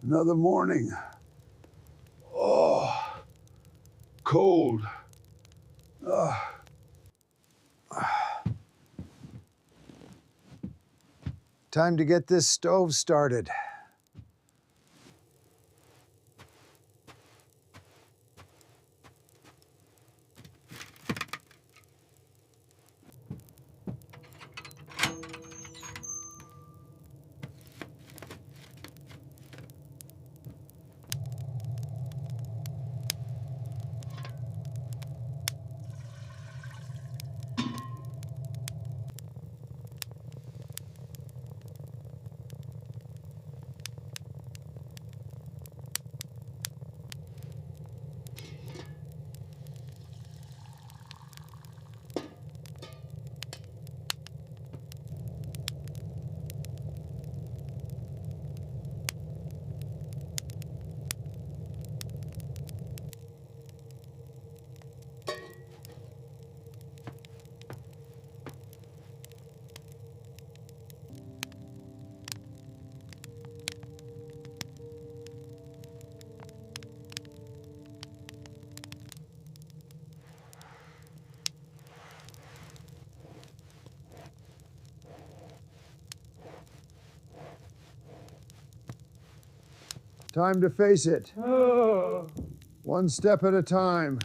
Another morning. Oh, cold. Time to get this stove started. Time to face it. One step at a time.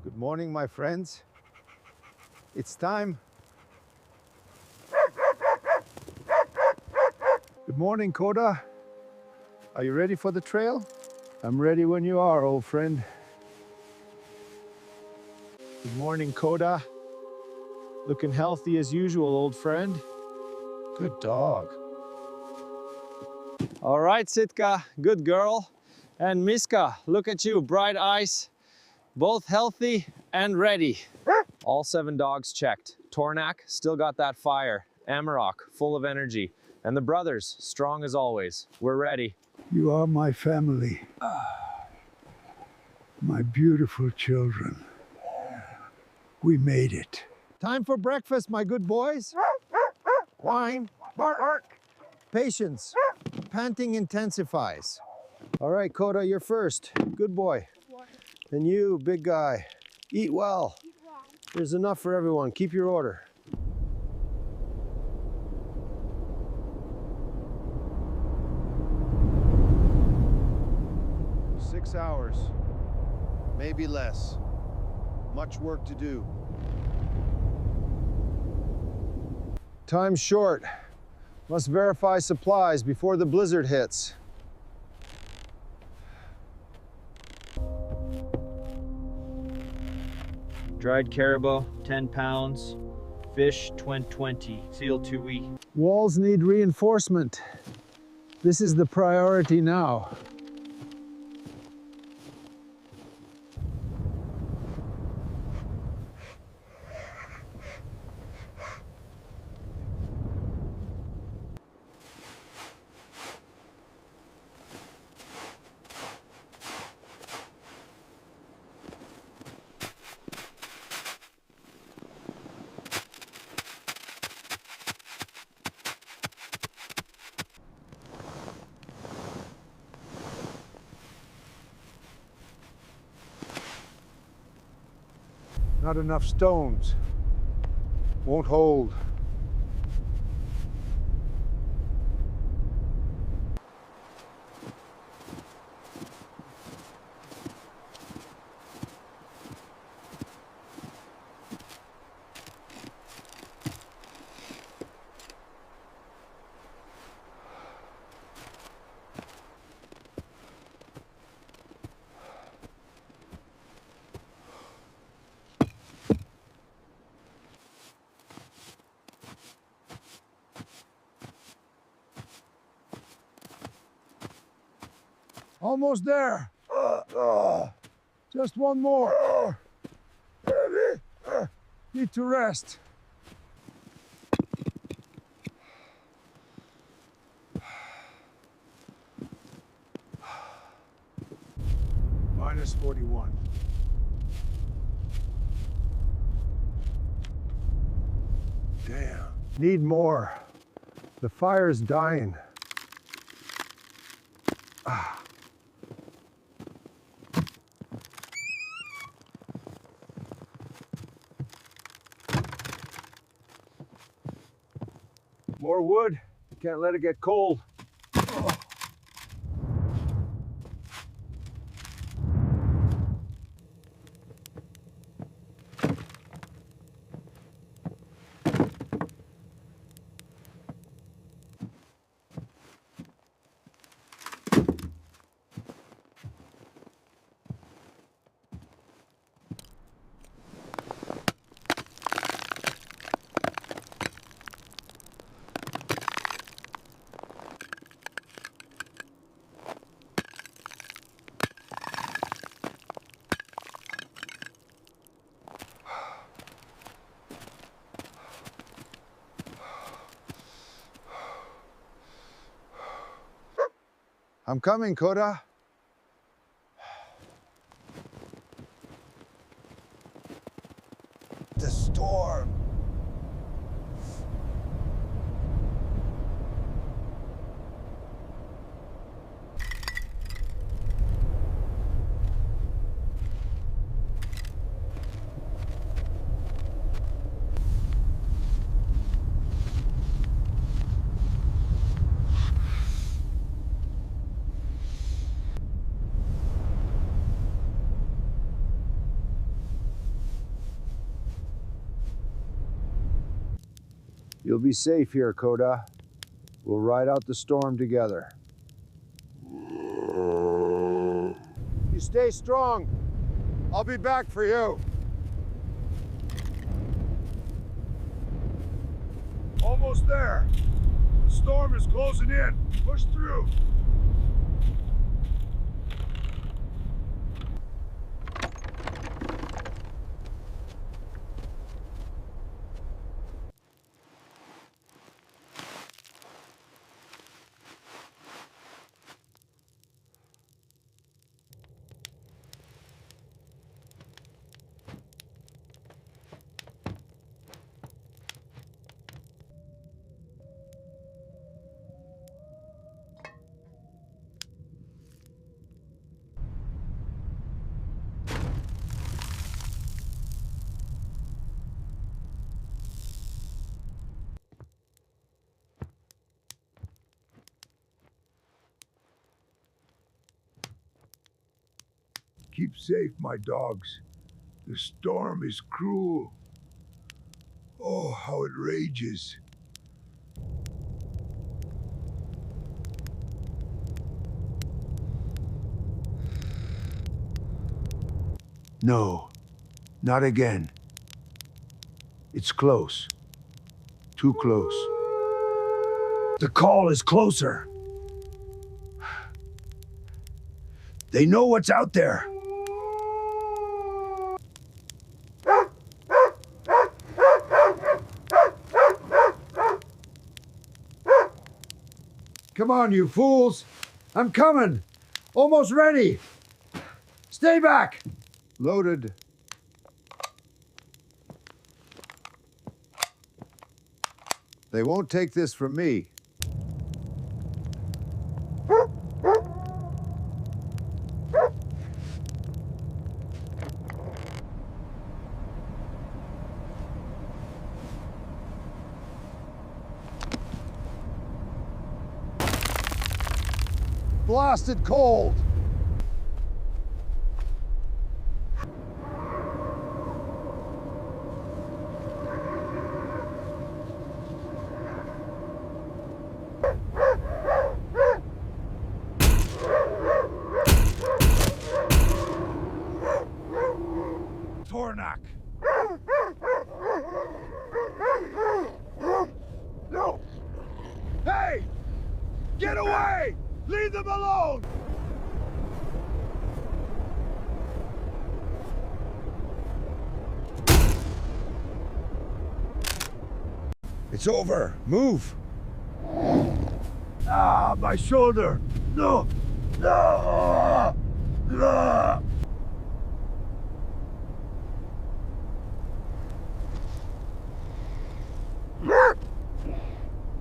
Good morning, my friends. It's time. Good morning, Coda. Are you ready for the trail? I'm ready when you are, old friend. Good morning, Coda. Looking healthy as usual, old friend. Good dog. All right, Sitka, good girl. And Miska, look at you, bright eyes, both healthy and ready. All 7 dogs checked. Tornak, still got that fire. Amarok, full of energy. And the brothers, strong as always. We're ready. You are my family. My beautiful children. We made it. Time for breakfast, my good boys. Whine, bark. Patience. Panting intensifies. All right, Coda, you're first. Good boy. And you, big guy. Eat well. There's enough for everyone. Keep your order. Six hours, maybe less. Much work to do. Time's short. Must verify supplies before the blizzard hits. Dried caribou, 10 pounds. Fish, 20. Seal 2 weeks. Walls need reinforcement. This is the priority now. Not enough stones. Won't hold. Almost there. Just one more. Heavy. Need to rest. Minus 41. Damn. Need more. The fire's dying. More wood. Can't let it get cold. I'm coming, Koda. The storm. You'll be safe here, Koda. We'll ride out the storm together. You stay strong. I'll be back for you. Almost there. The storm is closing in. Push through. Keep safe, my dogs. The storm is cruel. Oh, how it rages. No, not again. It's close. Too close. The call is closer. They know what's out there. Come on, you fools! I'm coming! Almost ready! Stay back! Loaded. They won't take this from me. Blasted cold. Tornak. No! Hey! Get away! Leave them alone! It's over. Move. Ah, my shoulder! No! No! No!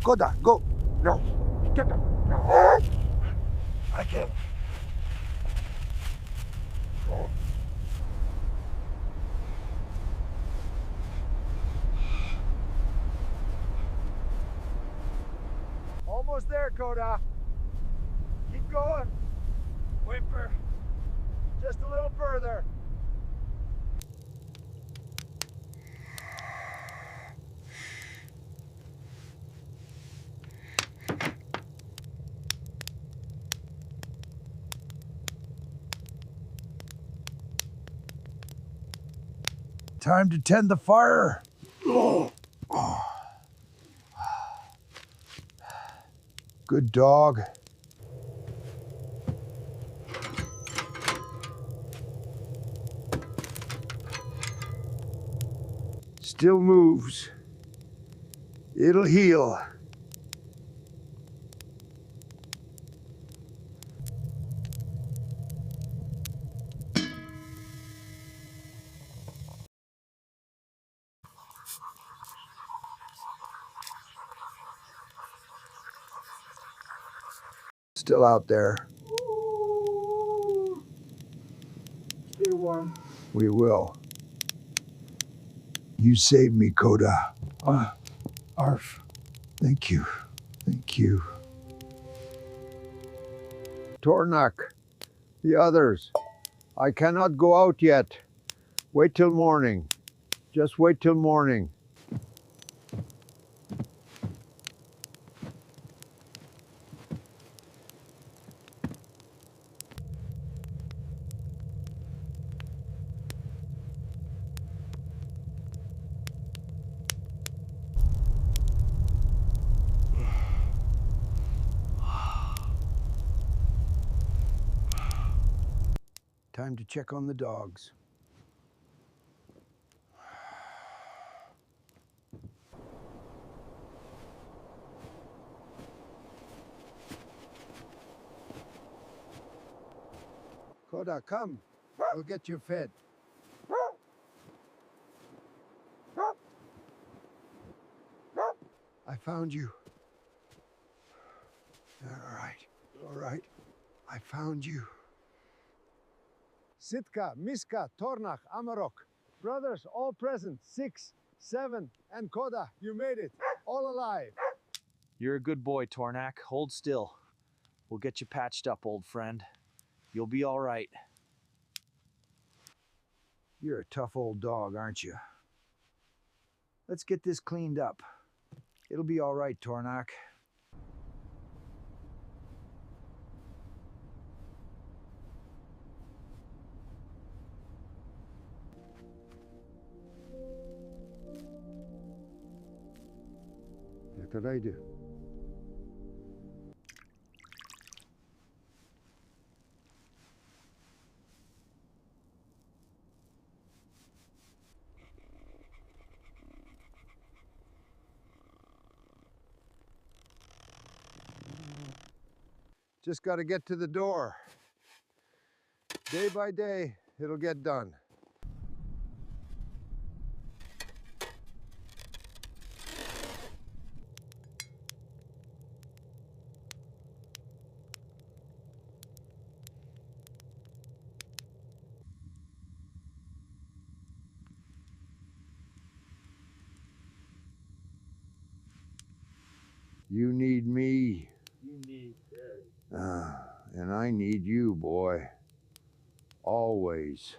Koda, go! No! Get them! No! I can't. Almost there, Koda. Keep going. Whimper. Just a little further. Time to tend the fire. Good dog. Still moves. It'll heal. Still out there. Stay warm. We will. You saved me, Koda. Arf. Thank you. Thank you. Tornak, the others. I cannot go out yet. Wait till morning. Just wait till morning. Time to check on the dogs. Koda, come. We'll get you fed. I found you. All right. All right. I found you. Sitka, Miska, Tornak, Amarok. Brothers, all present. 6, 7, and Koda. You made it. All alive. You're a good boy, Tornak. Hold still. We'll get you patched up, old friend. You'll be all right. You're a tough old dog, aren't you? Let's get this cleaned up. It'll be all right, Tornak. What did I do? Just got to get to the door. Day by day, it'll get done. You need me. You need And I need you, boy. Always.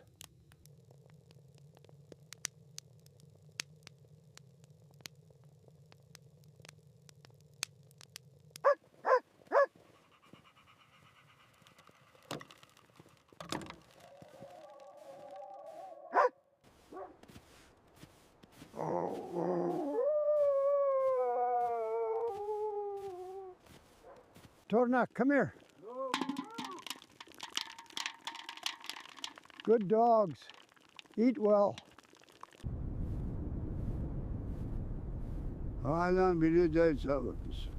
Tornak, come here. Good dogs. Eat well. Hala biri de çalırız.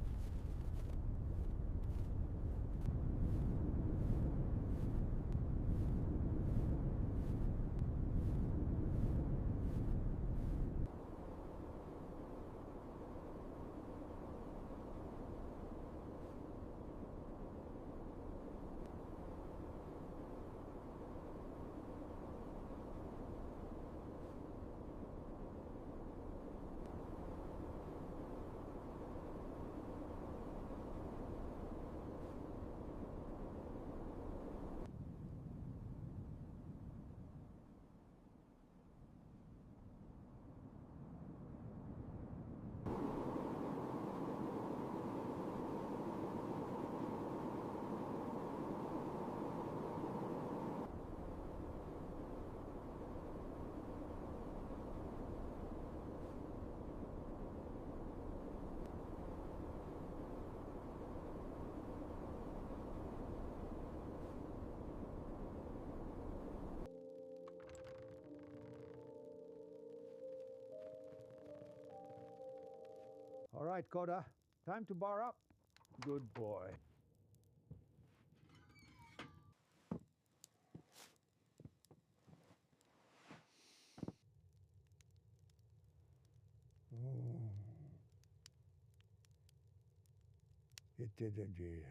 All right, Coda, time to bar up. Good boy. Oh. It did indeed.